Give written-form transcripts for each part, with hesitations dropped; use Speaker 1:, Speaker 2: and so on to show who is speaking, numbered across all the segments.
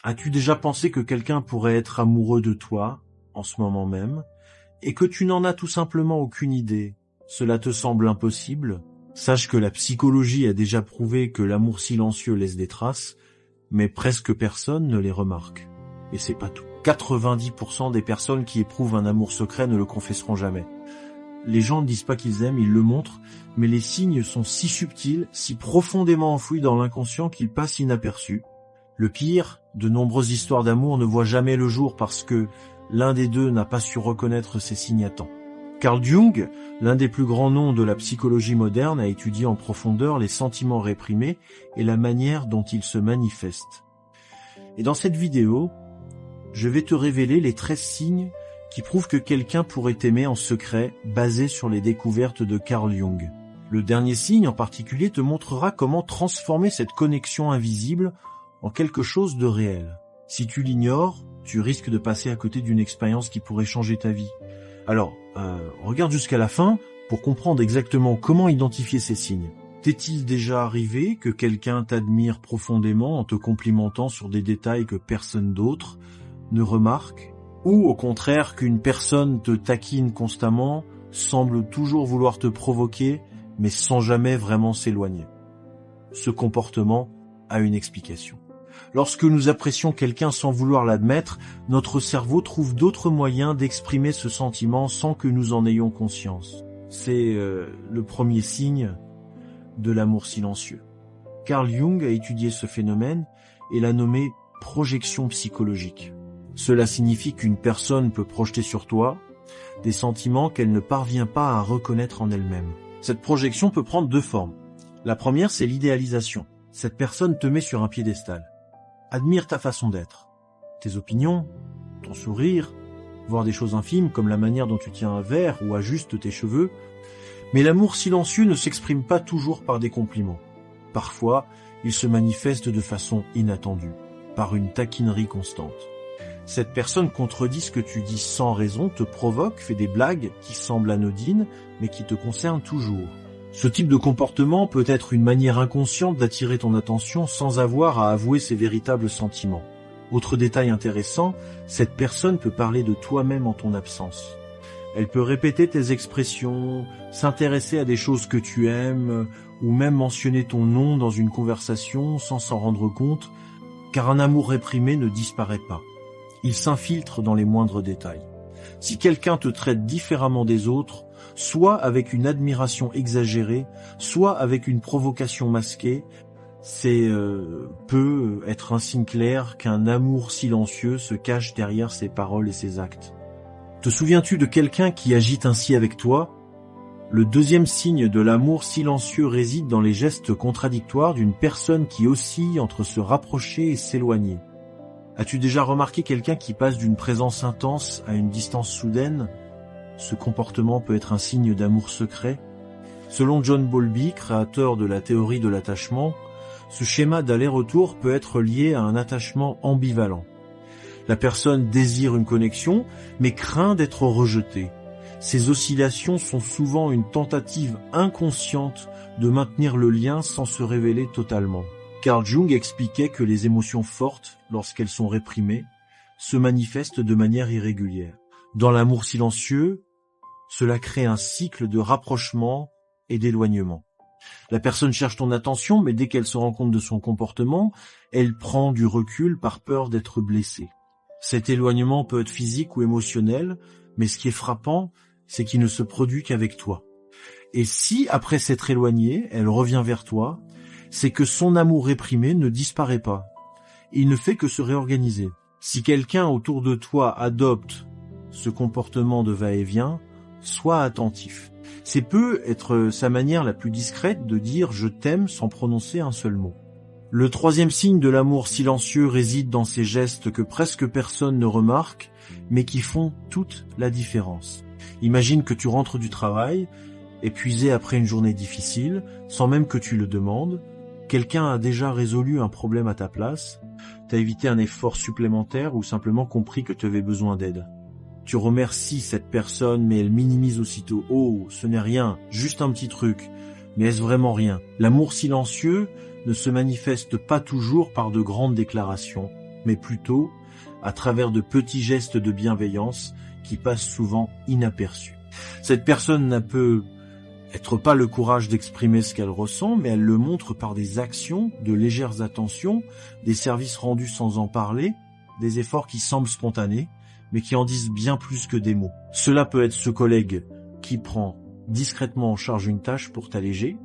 Speaker 1: As-tu déjà pensé que quelqu'un pourrait être amoureux de toi, en ce moment même, et que tu n'en as tout simplement aucune idée? Cela te semble impossible? Sache que la psychologie a déjà prouvé que l'amour silencieux laisse des traces, mais presque personne ne les remarque. Et c'est pas tout. 90% des personnes qui éprouvent un amour secret ne le confesseront jamais. Les gens ne disent pas qu'ils aiment, ils le montrent, mais les signes sont si subtils, si profondément enfouis dans l'inconscient qu'ils passent inaperçus. Le pire, de nombreuses histoires d'amour ne voient jamais le jour parce que l'un des deux n'a pas su reconnaître ces signes à temps. Carl Jung, l'un des plus grands noms de la psychologie moderne, a étudié en profondeur les sentiments réprimés et la manière dont ils se manifestent. Et dans cette vidéo, je vais te révéler les 13 signes qui prouvent que quelqu'un pourrait t'aimer en secret, basés sur les découvertes de Carl Jung. Le dernier signe en particulier te montrera comment transformer cette connexion invisible en quelque chose de réel. Si tu l'ignores, tu risques de passer à côté d'une expérience qui pourrait changer ta vie. Alors, regarde jusqu'à la fin pour comprendre exactement comment identifier ces signes. T'est-il déjà arrivé que quelqu'un t'admire profondément en te complimentant sur des détails que personne d'autre ne remarque? Ou au contraire qu'une personne te taquine constamment, semble toujours vouloir te provoquer, mais sans jamais vraiment s'éloigner? Ce comportement a une explication. Lorsque nous apprécions quelqu'un sans vouloir l'admettre, notre cerveau trouve d'autres moyens d'exprimer ce sentiment sans que nous en ayons conscience. C'est le premier signe de l'amour silencieux. Carl Jung a étudié ce phénomène et l'a nommé projection psychologique. Cela signifie qu'une personne peut projeter sur toi des sentiments qu'elle ne parvient pas à reconnaître en elle-même. Cette projection peut prendre deux formes. La première, c'est l'idéalisation. Cette personne te met sur un piédestal. Admire ta façon d'être, tes opinions, ton sourire, voire des choses infimes comme la manière dont tu tiens un verre ou ajustes tes cheveux. Mais l'amour silencieux ne s'exprime pas toujours par des compliments. Parfois, il se manifeste de façon inattendue, par une taquinerie constante. Cette personne contredit ce que tu dis sans raison, te provoque, fait des blagues qui semblent anodines, mais qui te concernent toujours. Ce type de comportement peut être une manière inconsciente d'attirer ton attention sans avoir à avouer ses véritables sentiments. Autre détail intéressant, cette personne peut parler de toi-même en ton absence. Elle peut répéter tes expressions, s'intéresser à des choses que tu aimes, ou même mentionner ton nom dans une conversation sans s'en rendre compte, car un amour réprimé ne disparaît pas. Il s'infiltre dans les moindres détails. Si quelqu'un te traite différemment des autres, soit avec une admiration exagérée, soit avec une provocation masquée, c'est peut être un signe clair qu'un amour silencieux se cache derrière ses paroles et ses actes. Te souviens-tu de quelqu'un qui agite ainsi avec toi? Le deuxième signe de l'amour silencieux réside dans les gestes contradictoires d'une personne qui oscille entre se rapprocher et s'éloigner. As-tu déjà remarqué quelqu'un qui passe d'une présence intense à une distance soudaine? Ce comportement peut être un signe d'amour secret. Selon John Bowlby, créateur de la théorie de l'attachement, ce schéma d'aller-retour peut être lié à un attachement ambivalent. La personne désire une connexion, mais craint d'être rejetée. Ces oscillations sont souvent une tentative inconsciente de maintenir le lien sans se révéler totalement. Carl Jung expliquait que les émotions fortes, lorsqu'elles sont réprimées, se manifestent de manière irrégulière. Dans l'amour silencieux, cela crée un cycle de rapprochement et d'éloignement. La personne cherche ton attention, mais dès qu'elle se rend compte de son comportement, elle prend du recul par peur d'être blessée. Cet éloignement peut être physique ou émotionnel, mais ce qui est frappant, c'est qu'il ne se produit qu'avec toi. Et si, après s'être éloignée, elle revient vers toi, c'est que son amour réprimé ne disparaît pas. Il ne fait que se réorganiser. Si quelqu'un autour de toi adopte ce comportement de va-et-vient, sois attentif. C'est peut être sa manière la plus discrète de dire « je t'aime » sans prononcer un seul mot. Le troisième signe de l'amour silencieux réside dans ces gestes que presque personne ne remarque, mais qui font toute la différence. Imagine que tu rentres du travail, épuisé après une journée difficile, sans même que tu le demandes. Quelqu'un a déjà résolu un problème à ta place, t'as évité un effort supplémentaire ou simplement compris que tu avais besoin d'aide. Tu remercies cette personne, mais elle minimise aussitôt. « Oh, ce n'est rien, juste un petit truc. » Mais est-ce vraiment rien? L'amour silencieux ne se manifeste pas toujours par de grandes déclarations. mais plutôt à travers de petits gestes de bienveillance qui passent souvent inaperçus. Cette personne n'a peut-être pas le courage d'exprimer ce qu'elle ressent, mais elle le montre par des actions, de légères attentions, des services rendus sans en parler, des efforts qui semblent spontanés, mais qui en disent bien plus que des mots. Cela peut être ce collègue qui prend discrètement en charge une tâche pour t'alléger,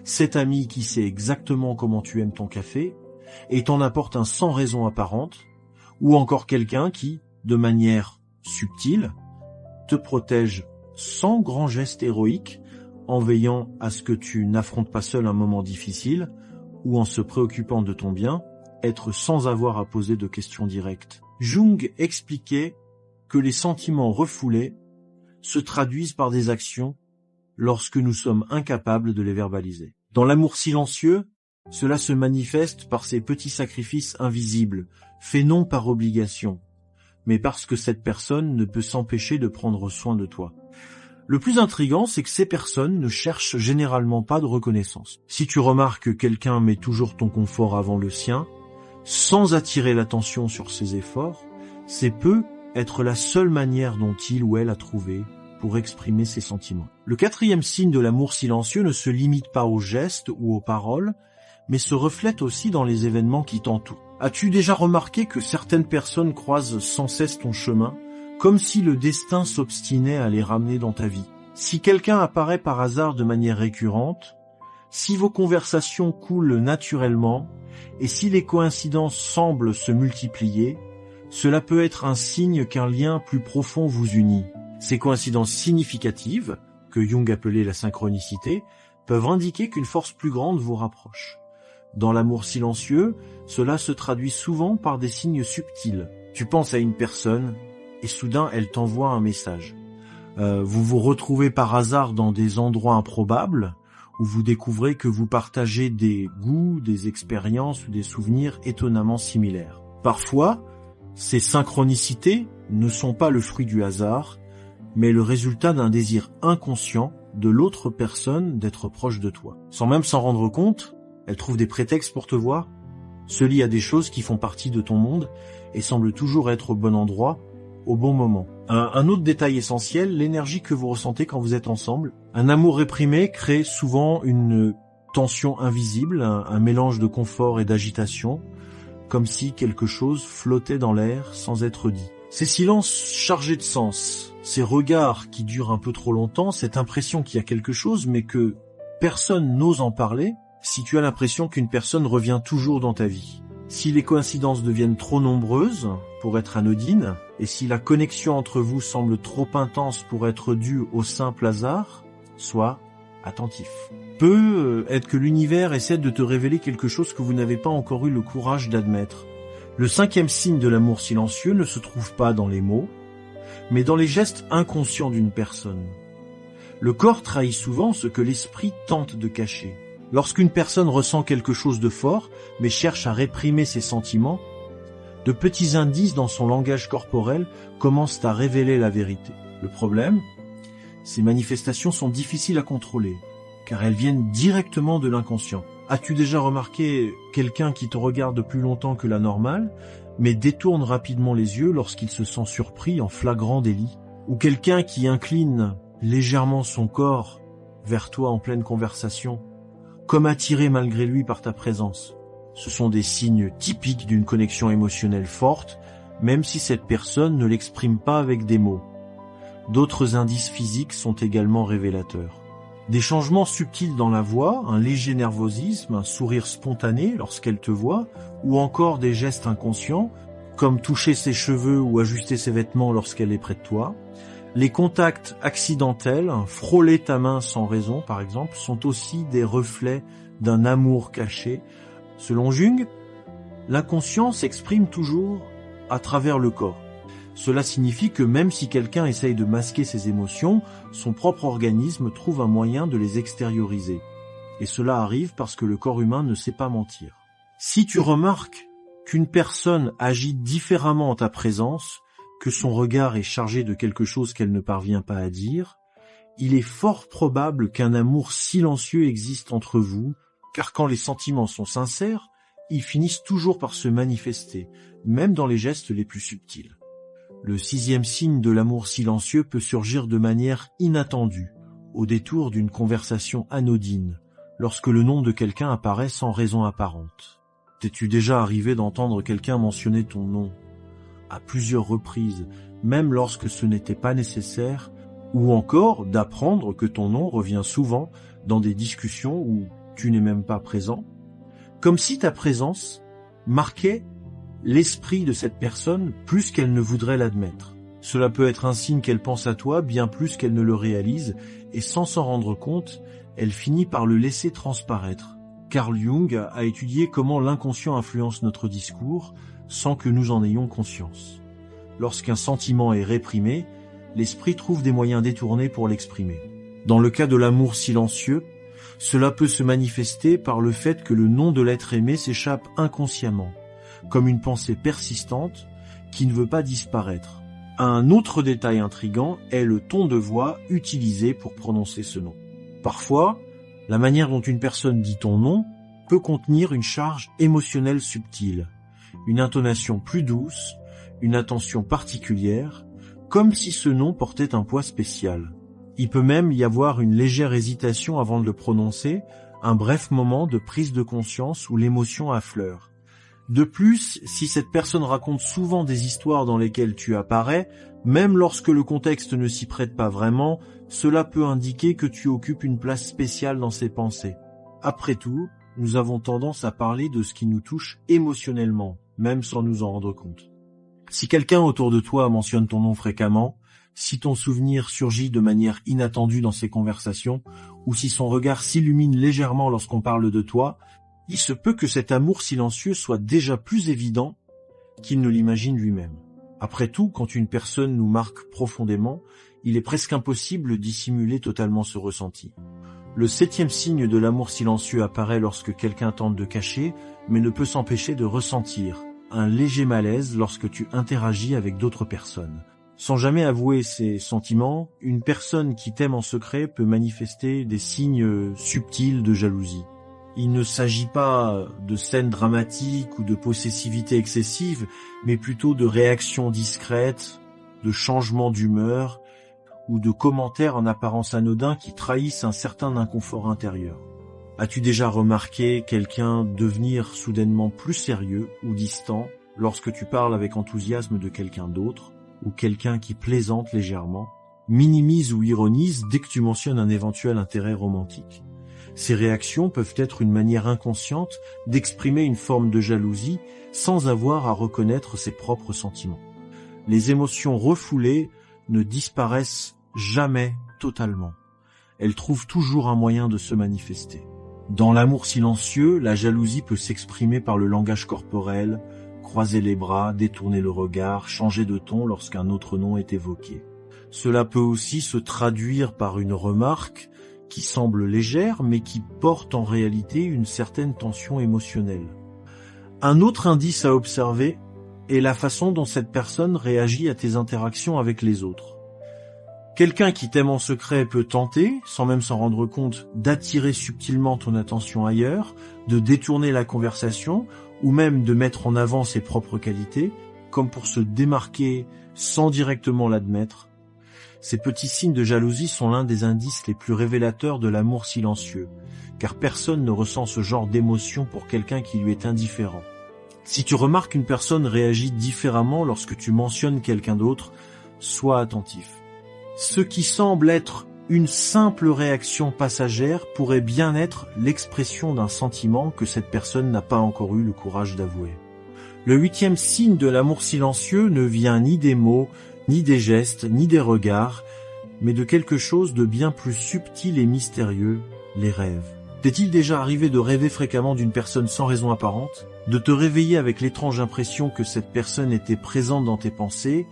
Speaker 1: cet ami qui sait exactement comment tu aimes ton café et t'en apporte un sans raison apparente, ou encore quelqu'un qui, de manière subtile, te protège sans grand geste héroïque, en veillant à ce que tu n'affrontes pas seul un moment difficile, ou en se préoccupant de ton bien, être sans avoir à poser de questions directes. Jung expliquait que les sentiments refoulés se traduisent par des actions lorsque nous sommes incapables de les verbaliser. Dans l'amour silencieux, cela se manifeste par ces petits sacrifices invisibles, faits non par obligation, mais parce que cette personne ne peut s'empêcher de prendre soin de toi. Le plus intriguant, c'est que ces personnes ne cherchent généralement pas de reconnaissance. Si tu remarques que quelqu'un met toujours ton confort avant le sien, sans attirer l'attention sur ses efforts, c'est peut être la seule manière dont il ou elle a trouvé pour exprimer ses sentiments. Le quatrième signe de l'amour silencieux ne se limite pas aux gestes ou aux paroles, mais se reflète aussi dans les événements qui t'entourent. As-tu déjà remarqué que certaines personnes croisent sans cesse ton chemin, comme si le destin s'obstinait à les ramener dans ta vie? Si quelqu'un apparaît par hasard de manière récurrente, si vos conversations coulent naturellement, et si les coïncidences semblent se multiplier, cela peut être un signe qu'un lien plus profond vous unit. Ces coïncidences significatives, que Jung appelait la synchronicité, peuvent indiquer qu'une force plus grande vous rapproche. Dans l'amour silencieux, cela se traduit souvent par des signes subtils. Tu penses à une personne, et soudain elle t'envoie un message. Vous vous retrouvez par hasard dans des endroits improbables, où vous découvrez que vous partagez des goûts, des expériences ou des souvenirs étonnamment similaires. Parfois, ces synchronicités ne sont pas le fruit du hasard, mais le résultat d'un désir inconscient de l'autre personne d'être proche de toi. Sans même s'en rendre compte, elle trouve des prétextes pour te voir, se lie à des choses qui font partie de ton monde et semble toujours être au bon endroit, au bon moment. Un autre détail essentiel, l'énergie que vous ressentez quand vous êtes ensemble. Un amour réprimé crée souvent une tension invisible, un mélange de confort et d'agitation, comme si quelque chose flottait dans l'air sans être dit. Ces silences chargés de sens, ces regards qui durent un peu trop longtemps, cette impression qu'il y a quelque chose mais que personne n'ose en parler, si tu as l'impression qu'une personne revient toujours dans ta vie. Si les coïncidences deviennent trop nombreuses pour être anodines, et si la connexion entre vous semble trop intense pour être due au simple hasard, sois attentif. Peut être que l'univers essaie de te révéler quelque chose que vous n'avez pas encore eu le courage d'admettre. Le cinquième signe de l'amour silencieux ne se trouve pas dans les mots, mais dans les gestes inconscients d'une personne. Le corps trahit souvent ce que l'esprit tente de cacher. Lorsqu'une personne ressent quelque chose de fort, mais cherche à réprimer ses sentiments, de petits indices dans son langage corporel commencent à révéler la vérité. Le problème, ces manifestations sont difficiles à contrôler, car elles viennent directement de l'inconscient. As-tu déjà remarqué quelqu'un qui te regarde plus longtemps que la normale, mais détourne rapidement les yeux lorsqu'il se sent surpris en flagrant délit? Ou quelqu'un qui incline légèrement son corps vers toi en pleine conversation, comme attiré malgré lui par ta présence? Ce sont des signes typiques d'une connexion émotionnelle forte, même si cette personne ne l'exprime pas avec des mots. D'autres indices physiques sont également révélateurs. Des changements subtils dans la voix, un léger nervosisme, un sourire spontané lorsqu'elle te voit, ou encore des gestes inconscients, comme toucher ses cheveux ou ajuster ses vêtements lorsqu'elle est près de toi. Les contacts accidentels, frôler ta main sans raison par exemple, sont aussi des reflets d'un amour caché. Selon Jung, l'inconscient s'exprime toujours à travers le corps. Cela signifie que même si quelqu'un essaye de masquer ses émotions, son propre organisme trouve un moyen de les extérioriser. Et cela arrive parce que le corps humain ne sait pas mentir. Si tu remarques qu'une personne agit différemment en ta présence, que son regard est chargé de quelque chose qu'elle ne parvient pas à dire, il est fort probable qu'un amour silencieux existe entre vous, car quand les sentiments sont sincères, ils finissent toujours par se manifester, même dans les gestes les plus subtils. Le 6e signe de l'amour silencieux peut surgir de manière inattendue, au détour d'une conversation anodine, lorsque le nom de quelqu'un apparaît sans raison apparente. T'es-tu déjà arrivé d'entendre quelqu'un mentionner ton nom à plusieurs reprises, même lorsque ce n'était pas nécessaire, ou encore d'apprendre que ton nom revient souvent dans des discussions où tu n'es même pas présent, comme si ta présence marquait l'esprit de cette personne plus qu'elle ne voudrait l'admettre. Cela peut être un signe qu'elle pense à toi bien plus qu'elle ne le réalise, et sans s'en rendre compte, elle finit par le laisser transparaître. Carl Jung a étudié comment l'inconscient influence notre discours sans que nous en ayons conscience. Lorsqu'un sentiment est réprimé, l'esprit trouve des moyens détournés pour l'exprimer. Dans le cas de l'amour silencieux, cela peut se manifester par le fait que le nom de l'être aimé s'échappe inconsciemment, comme une pensée persistante qui ne veut pas disparaître. Un autre détail intrigant est le ton de voix utilisé pour prononcer ce nom. Parfois, la manière dont une personne dit ton nom peut contenir une charge émotionnelle subtile, une intonation plus douce, une attention particulière, comme si ce nom portait un poids spécial. Il peut même y avoir une légère hésitation avant de le prononcer, un bref moment de prise de conscience où l'émotion affleure. De plus, si cette personne raconte souvent des histoires dans lesquelles tu apparais, même lorsque le contexte ne s'y prête pas vraiment, cela peut indiquer que tu occupes une place spéciale dans ses pensées. Après tout, nous avons tendance à parler de ce qui nous touche émotionnellement, même sans nous en rendre compte. Si quelqu'un autour de toi mentionne ton nom fréquemment, si ton souvenir surgit de manière inattendue dans ces conversations, ou si son regard s'illumine légèrement lorsqu'on parle de toi, il se peut que cet amour silencieux soit déjà plus évident qu'il ne l'imagine lui-même. Après tout, quand une personne nous marque profondément, il est presque impossible de dissimuler totalement ce ressenti. Le 7e signe de l'amour silencieux apparaît lorsque quelqu'un tente de cacher, mais ne peut s'empêcher de ressentir un léger malaise lorsque tu interagis avec d'autres personnes. Sans jamais avouer ses sentiments, une personne qui t'aime en secret peut manifester des signes subtils de jalousie. Il ne s'agit pas de scènes dramatiques ou de possessivité excessive, mais plutôt de réactions discrètes, de changements d'humeur ou de commentaires en apparence anodins qui trahissent un certain inconfort intérieur. As-tu déjà remarqué quelqu'un devenir soudainement plus sérieux ou distant lorsque tu parles avec enthousiasme de quelqu'un d'autre, ou quelqu'un qui plaisante légèrement, minimise ou ironise dès que tu mentionnes un éventuel intérêt romantique? Ces réactions peuvent être une manière inconsciente d'exprimer une forme de jalousie sans avoir à reconnaître ses propres sentiments. Les émotions refoulées ne disparaissent jamais totalement. Elles trouvent toujours un moyen de se manifester. Dans l'amour silencieux, la jalousie peut s'exprimer par le langage corporel, croiser les bras, détourner le regard, changer de ton lorsqu'un autre nom est évoqué. Cela peut aussi se traduire par une remarque qui semble légère, mais qui porte en réalité une certaine tension émotionnelle. Un autre indice à observer est la façon dont cette personne réagit à tes interactions avec les autres. Quelqu'un qui t'aime en secret peut tenter, sans même s'en rendre compte, d'attirer subtilement ton attention ailleurs, de détourner la conversation, ou même de mettre en avant ses propres qualités, comme pour se démarquer sans directement l'admettre. Ces petits signes de jalousie sont l'un des indices les plus révélateurs de l'amour silencieux, car personne ne ressent ce genre d'émotion pour quelqu'un qui lui est indifférent. Si tu remarques qu'une personne réagit différemment lorsque tu mentionnes quelqu'un d'autre, sois attentif. Ce qui semble être une simple réaction passagère pourrait bien être l'expression d'un sentiment que cette personne n'a pas encore eu le courage d'avouer. Le 8e signe de l'amour silencieux ne vient ni des mots, ni des gestes, ni des regards, mais de quelque chose de bien plus subtil et mystérieux, les rêves. T'est-il déjà arrivé de rêver fréquemment d'une personne sans raison apparente, de te réveiller avec l'étrange impression que cette personne était présente dans tes pensées,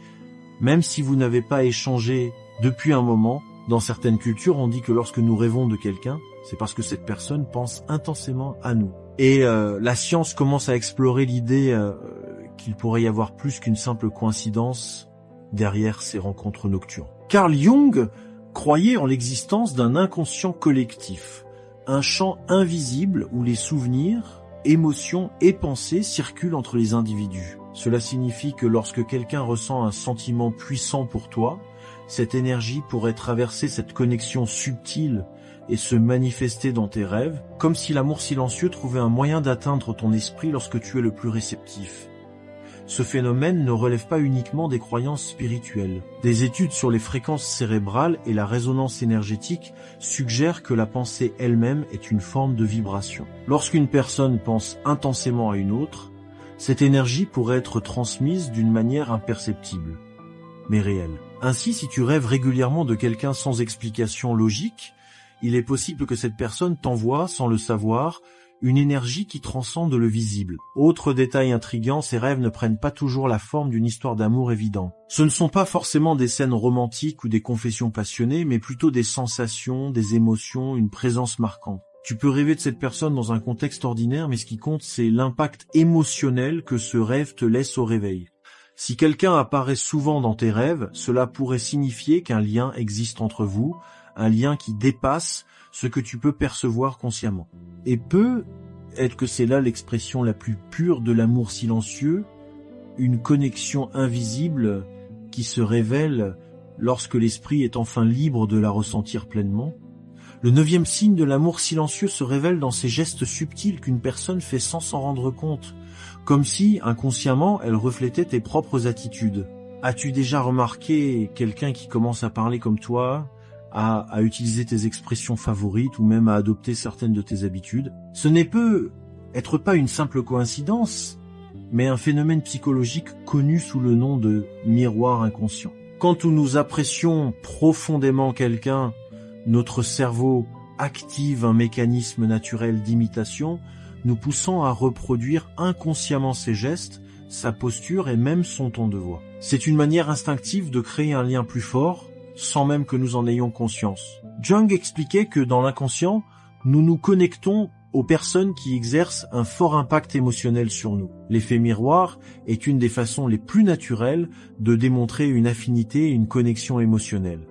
Speaker 1: même si vous n'avez pas échangé depuis un moment? Dans certaines cultures, on dit que lorsque nous rêvons de quelqu'un, c'est parce que cette personne pense intensément à nous. Et la science commence à explorer l'idée qu'il pourrait y avoir plus qu'une simple coïncidence derrière ces rencontres nocturnes. Carl Jung croyait en l'existence d'un inconscient collectif, un champ invisible où les souvenirs, émotions et pensées circulent entre les individus. Cela signifie que lorsque quelqu'un ressent un sentiment puissant pour toi, cette énergie pourrait traverser cette connexion subtile et se manifester dans tes rêves, comme si l'amour silencieux trouvait un moyen d'atteindre ton esprit lorsque tu es le plus réceptif. Ce phénomène ne relève pas uniquement des croyances spirituelles. Des études sur les fréquences cérébrales et la résonance énergétique suggèrent que la pensée elle-même est une forme de vibration. Lorsqu'une personne pense intensément à une autre, cette énergie pourrait être transmise d'une manière imperceptible, mais réelle. Ainsi, si tu rêves régulièrement de quelqu'un sans explication logique, il est possible que cette personne t'envoie, sans le savoir, une énergie qui transcende le visible. Autre détail intriguant, ces rêves ne prennent pas toujours la forme d'une histoire d'amour évident. Ce ne sont pas forcément des scènes romantiques ou des confessions passionnées, mais plutôt des sensations, des émotions, une présence marquante. Tu peux rêver de cette personne dans un contexte ordinaire, mais ce qui compte, c'est l'impact émotionnel que ce rêve te laisse au réveil. Si quelqu'un apparaît souvent dans tes rêves, cela pourrait signifier qu'un lien existe entre vous, un lien qui dépasse ce que tu peux percevoir consciemment. Et peut-être que c'est là l'expression la plus pure de l'amour silencieux, une connexion invisible qui se révèle lorsque l'esprit est enfin libre de la ressentir pleinement. Le 9e signe de l'amour silencieux se révèle dans ces gestes subtils qu'une personne fait sans s'en rendre compte, comme si, inconsciemment, elle reflétait tes propres attitudes. As-tu déjà remarqué quelqu'un qui commence à parler comme toi, à utiliser tes expressions favorites ou même à adopter certaines de tes habitudes? Ce n'est peut-être pas une simple coïncidence, mais un phénomène psychologique connu sous le nom de miroir inconscient. Quand nous apprécions profondément quelqu'un, notre cerveau active un mécanisme naturel d'imitation, nous poussant à reproduire inconsciemment ses gestes, sa posture et même son ton de voix. C'est une manière instinctive de créer un lien plus fort, sans même que nous en ayons conscience. Jung expliquait que dans l'inconscient, nous nous connectons aux personnes qui exercent un fort impact émotionnel sur nous. L'effet miroir est une des façons les plus naturelles de démontrer une affinité et une connexion émotionnelle.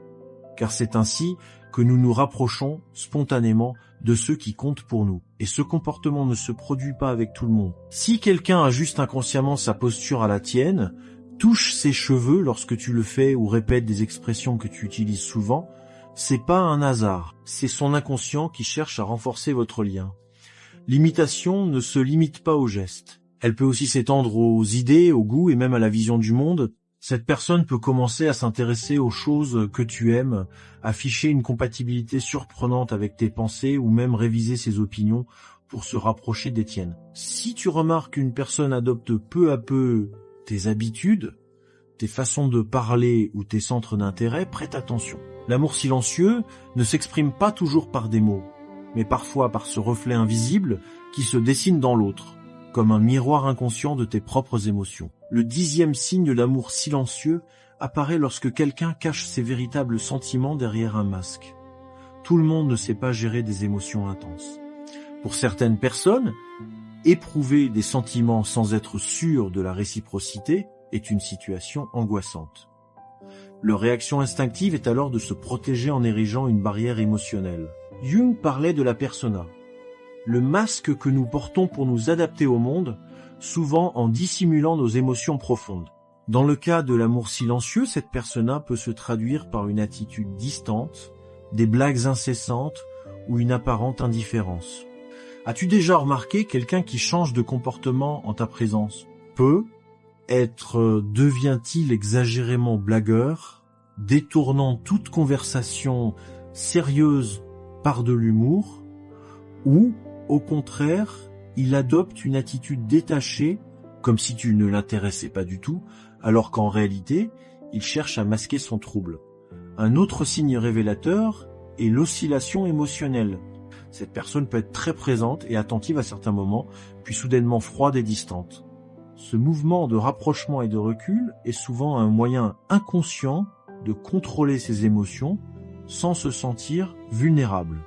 Speaker 1: Car c'est ainsi que nous nous rapprochons spontanément de ceux qui comptent pour nous. Et ce comportement ne se produit pas avec tout le monde. Si quelqu'un ajuste inconsciemment sa posture à la tienne, touche ses cheveux lorsque tu le fais ou répète des expressions que tu utilises souvent, c'est pas un hasard. C'est son inconscient qui cherche à renforcer votre lien. L'imitation ne se limite pas aux gestes. Elle peut aussi s'étendre aux idées, aux goûts et même à la vision du monde. Cette personne peut commencer à s'intéresser aux choses que tu aimes, afficher une compatibilité surprenante avec tes pensées ou même réviser ses opinions pour se rapprocher des tiennes. Si tu remarques qu'une personne adopte peu à peu tes habitudes, tes façons de parler ou tes centres d'intérêt, prête attention. L'amour silencieux ne s'exprime pas toujours par des mots, mais parfois par ce reflet invisible qui se dessine dans l'autre, comme un miroir inconscient de tes propres émotions. Le 10e signe de l'amour silencieux apparaît lorsque quelqu'un cache ses véritables sentiments derrière un masque. Tout le monde ne sait pas gérer des émotions intenses. Pour certaines personnes, éprouver des sentiments sans être sûr de la réciprocité est une situation angoissante. Leur réaction instinctive est alors de se protéger en érigeant une barrière émotionnelle. Jung parlait de la persona, le masque que nous portons pour nous adapter au monde, souvent en dissimulant nos émotions profondes. Dans le cas de l'amour silencieux, cette persona peut se traduire par une attitude distante, des blagues incessantes ou une apparente indifférence. As-tu déjà remarqué quelqu'un qui change de comportement en ta présence? Devient-il exagérément blagueur, détournant toute conversation sérieuse par de l'humour, ou, au contraire, il adopte une attitude détachée, comme si tu ne l'intéressais pas du tout, alors qu'en réalité, il cherche à masquer son trouble. Un autre signe révélateur est l'oscillation émotionnelle. Cette personne peut être très présente et attentive à certains moments, puis soudainement froide et distante. Ce mouvement de rapprochement et de recul est souvent un moyen inconscient de contrôler ses émotions sans se sentir vulnérable.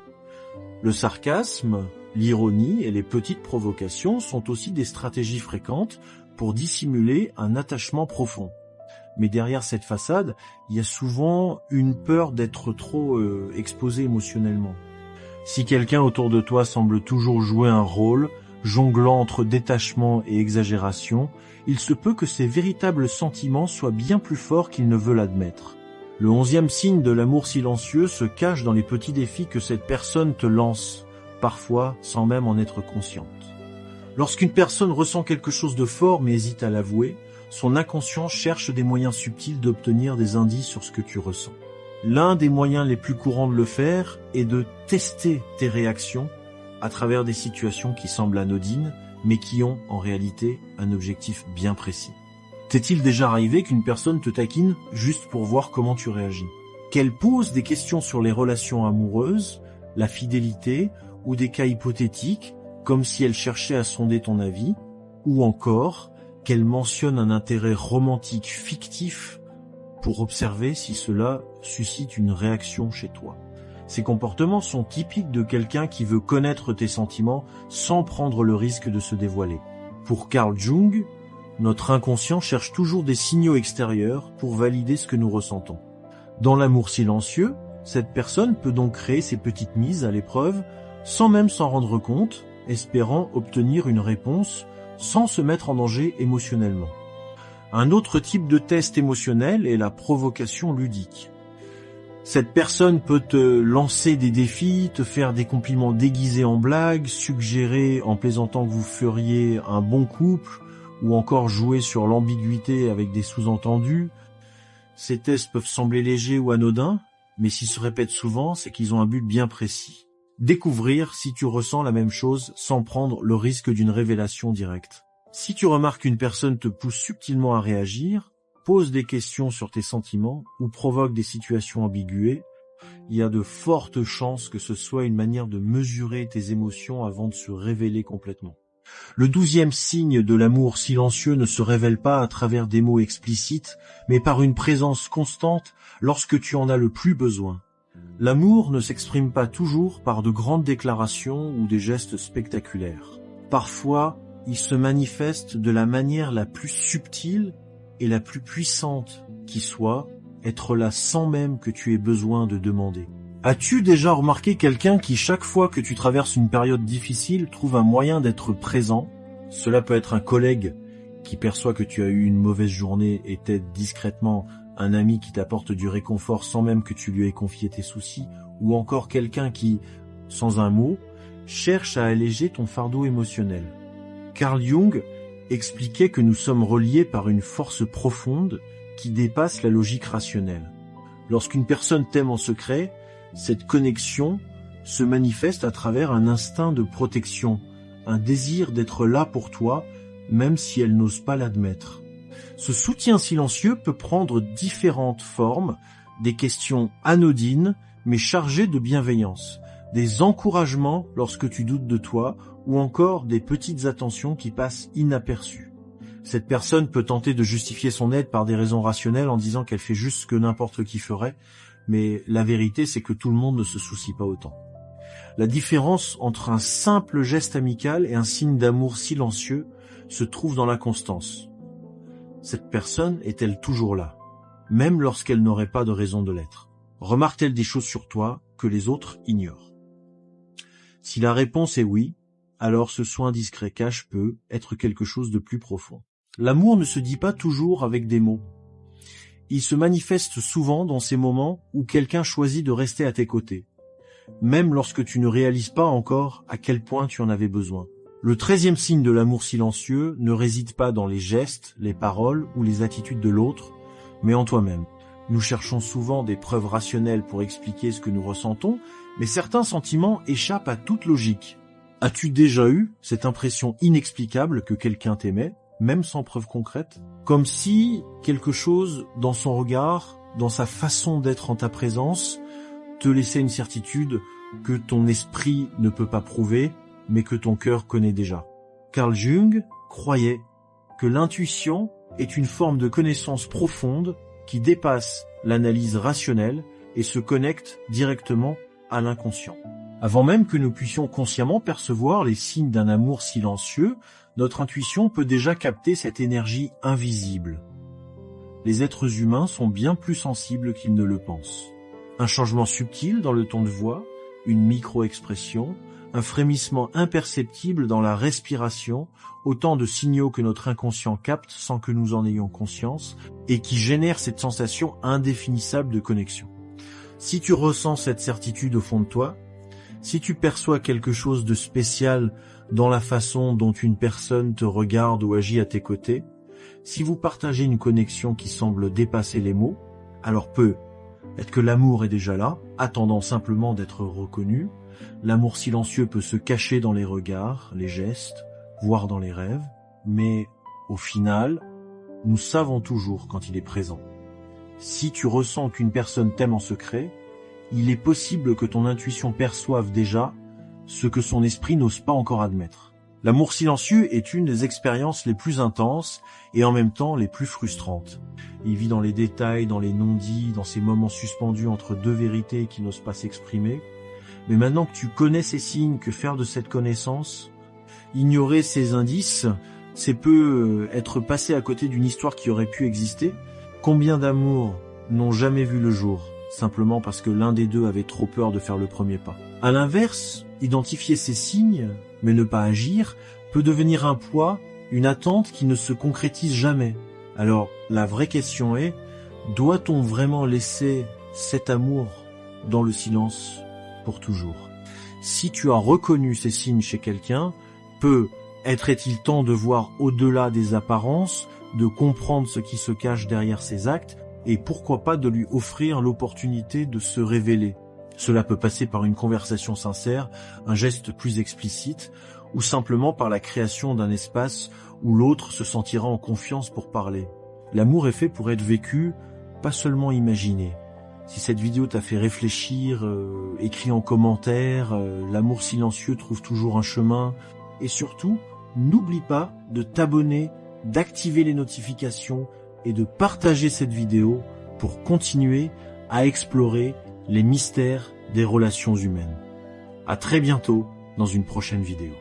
Speaker 1: Le sarcasme, l'ironie et les petites provocations sont aussi des stratégies fréquentes pour dissimuler un attachement profond. Mais derrière cette façade, il y a souvent une peur d'être trop exposé émotionnellement. Si quelqu'un autour de toi semble toujours jouer un rôle, Jonglant entre détachement et exagération, il se peut que ses véritables sentiments soient bien plus forts qu'il ne veut l'admettre. Le 11e signe de l'amour silencieux se cache dans les petits défis que cette personne te lance, parfois sans même en être consciente. Lorsqu'une personne ressent quelque chose de fort mais hésite à l'avouer, son inconscient cherche des moyens subtils d'obtenir des indices sur ce que tu ressens. L'un des moyens les plus courants de le faire est de tester tes réactions à travers des situations qui semblent anodines, mais qui ont en réalité un objectif bien précis. T'est-il déjà arrivé qu'une personne te taquine juste pour voir comment tu réagis? Qu'elle pose des questions sur les relations amoureuses, la fidélité ou des cas hypothétiques, comme si elle cherchait à sonder ton avis, ou encore qu'elle mentionne un intérêt romantique fictif pour observer si cela suscite une réaction chez toi. Ces comportements sont typiques de quelqu'un qui veut connaître tes sentiments sans prendre le risque de se dévoiler. Pour Carl Jung, notre inconscient cherche toujours des signaux extérieurs pour valider ce que nous ressentons. Dans l'amour silencieux, cette personne peut donc créer ces petites mises à l'épreuve sans même s'en rendre compte, espérant obtenir une réponse sans se mettre en danger émotionnellement. Un autre type de test émotionnel est la provocation ludique. Cette personne peut te lancer des défis, te faire des compliments déguisés en blagues, suggérer en plaisantant que vous feriez un bon couple, ou encore jouer sur l'ambiguïté avec des sous-entendus. Ces tests peuvent sembler légers ou anodins, mais s'ils se répètent souvent, c'est qu'ils ont un but bien précis. Découvrir si tu ressens la même chose sans prendre le risque d'une révélation directe. Si tu remarques qu'une personne te pousse subtilement à réagir, pose des questions sur tes sentiments ou provoque des situations ambiguës, il y a de fortes chances que ce soit une manière de mesurer tes émotions avant de se révéler complètement. Le 12e signe de l'amour silencieux ne se révèle pas à travers des mots explicites, mais par une présence constante lorsque tu en as le plus besoin. L'amour ne s'exprime pas toujours par de grandes déclarations ou des gestes spectaculaires. Parfois, il se manifeste de la manière la plus subtile et la plus puissante qui soit, être là sans même que tu aies besoin de demander. As-tu déjà remarqué quelqu'un qui, chaque fois que tu traverses une période difficile, trouve un moyen d'être présent? Cela peut être un collègue qui perçoit que tu as eu une mauvaise journée et t'aide discrètement, un ami qui t'apporte du réconfort sans même que tu lui aies confié tes soucis, ou encore quelqu'un qui, sans un mot, cherche à alléger ton fardeau émotionnel. Carl Jung expliquait que nous sommes reliés par une force profonde qui dépasse la logique rationnelle. Lorsqu'une personne t'aime en secret, cette connexion se manifeste à travers un instinct de protection, un désir d'être là pour toi, même si elle n'ose pas l'admettre. Ce soutien silencieux peut prendre différentes formes, des questions anodines mais chargées de bienveillance, des encouragements lorsque tu doutes de toi, ou encore des petites attentions qui passent inaperçues. Cette personne peut tenter de justifier son aide par des raisons rationnelles en disant qu'elle fait juste ce que n'importe qui ferait, mais la vérité c'est que tout le monde ne se soucie pas autant. La différence entre un simple geste amical et un signe d'amour silencieux se trouve dans la constance. Cette personne est-elle toujours là, même lorsqu'elle n'aurait pas de raison de l'être? Remarque-t-elle des choses sur toi que les autres ignorent? Si la réponse est oui, alors ce soin discret cache peut être quelque chose de plus profond. L'amour ne se dit pas toujours avec des mots. Il se manifeste souvent dans ces moments où quelqu'un choisit de rester à tes côtés, même lorsque tu ne réalises pas encore à quel point tu en avais besoin. Le 13e signe de l'amour silencieux ne réside pas dans les gestes, les paroles ou les attitudes de l'autre, mais en toi-même. Nous cherchons souvent des preuves rationnelles pour expliquer ce que nous ressentons, mais certains sentiments échappent à toute logique. As-tu déjà eu cette impression inexplicable que quelqu'un t'aimait, même sans preuve concrète? Comme si quelque chose dans son regard, dans sa façon d'être en ta présence, te laissait une certitude que ton esprit ne peut pas prouver, mais que ton cœur connaît déjà. Carl Jung croyait que l'intuition est une forme de connaissance profonde qui dépasse l'analyse rationnelle et se connecte directement à l'inconscient. Avant même que nous puissions consciemment percevoir les signes d'un amour silencieux, notre intuition peut déjà capter cette énergie invisible. Les êtres humains sont bien plus sensibles qu'ils ne le pensent. Un changement subtil dans le ton de voix, une micro-expression, un frémissement imperceptible dans la respiration, autant de signaux que notre inconscient capte sans que nous en ayons conscience et qui génèrent cette sensation indéfinissable de connexion. Si tu ressens cette certitude au fond de toi, si tu perçois quelque chose de spécial dans la façon dont une personne te regarde ou agit à tes côtés, si vous partagez une connexion qui semble dépasser les mots, alors peut-être que l'amour est déjà là, attendant simplement d'être reconnu. L'amour silencieux peut se cacher dans les regards, les gestes, voire dans les rêves, mais au final, nous savons toujours quand il est présent. Si tu ressens qu'une personne t'aime en secret, il est possible que ton intuition perçoive déjà ce que son esprit n'ose pas encore admettre. L'amour silencieux est une des expériences les plus intenses et en même temps les plus frustrantes. Il vit dans les détails, dans les non-dits, dans ces moments suspendus entre deux vérités qui n'osent pas s'exprimer. Mais maintenant que tu connais ces signes, que faire de cette connaissance? Ignorer ces indices, c'est peu être passé à côté d'une histoire qui aurait pu exister. Combien d'amours n'ont jamais vu le jour, simplement parce que l'un des deux avait trop peur de faire le premier pas? À l'inverse, identifier ces signes, mais ne pas agir, peut devenir un poids, une attente qui ne se concrétise jamais. Alors, la vraie question est, doit-on vraiment laisser cet amour dans le silence pour toujours? Si tu as reconnu ces signes chez quelqu'un, est-il temps de voir au-delà des apparences, de comprendre ce qui se cache derrière ses actes, et pourquoi pas de lui offrir l'opportunité de se révéler? Cela peut passer par une conversation sincère, un geste plus explicite, ou simplement par la création d'un espace où l'autre se sentira en confiance pour parler. L'amour est fait pour être vécu, pas seulement imaginé. Si cette vidéo t'a fait réfléchir, écris en commentaire, l'amour silencieux trouve toujours un chemin. Et surtout, n'oublie pas de t'abonner, d'activer les notifications et de partager cette vidéo pour continuer à explorer les mystères des relations humaines. À très bientôt dans une prochaine vidéo.